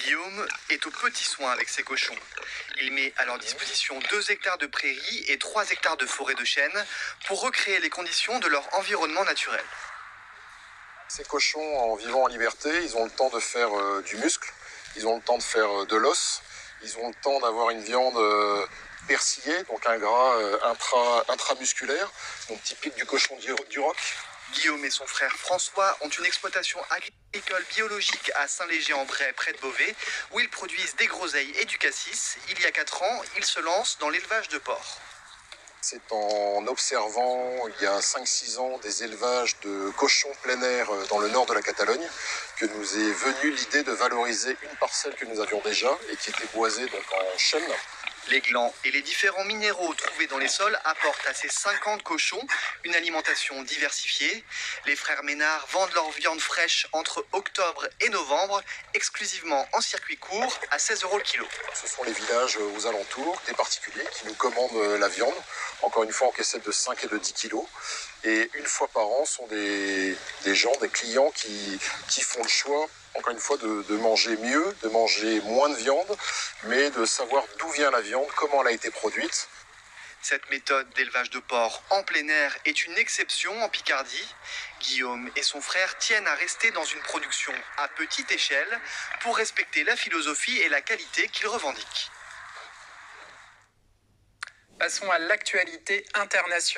Guillaume est aux petits soins avec ses cochons. Il met à leur disposition 2 hectares de prairies et 3 hectares de forêt de chêne pour recréer les conditions de leur environnement naturel. Ces cochons, en vivant en liberté, ils ont le temps de faire du muscle, ils ont le temps de faire de l'os, ils ont le temps d'avoir une viande persillée, donc un gras intramusculaire, donc typique du cochon du roc. Guillaume et son frère François ont une exploitation agricole biologique à Saint-Léger-en-Bray, près de Beauvais, où ils produisent des groseilles et du cassis. Il y a 4 ans, ils se lancent dans l'élevage de porcs. C'est en observant, il y a 5-6 ans, des élevages de cochons plein air dans le nord de la Catalogne que nous est venue l'idée de valoriser une parcelle que nous avions déjà et qui était boisée donc en chêne. Les glands et les différents minéraux trouvés dans les sols apportent à ces 50 cochons une alimentation diversifiée. Les frères Ménard vendent leur viande fraîche entre octobre et novembre, exclusivement en circuit court, à 16 € le kilo. Ce sont les villages aux alentours, des particuliers qui nous commandent la viande, encore une fois en caissette de 5 et de 10 kilos. Et une fois par an, sont des gens, des clients qui font le choix, encore une fois, de manger mieux, de manger moins de viande, mais de savoir d'où vient la viande, comment elle a été produite. Cette méthode d'élevage de porc en plein air est une exception en Picardie. Guillaume et son frère tiennent à rester dans une production à petite échelle pour respecter la philosophie et la qualité qu'ils revendiquent. Passons à l'actualité internationale.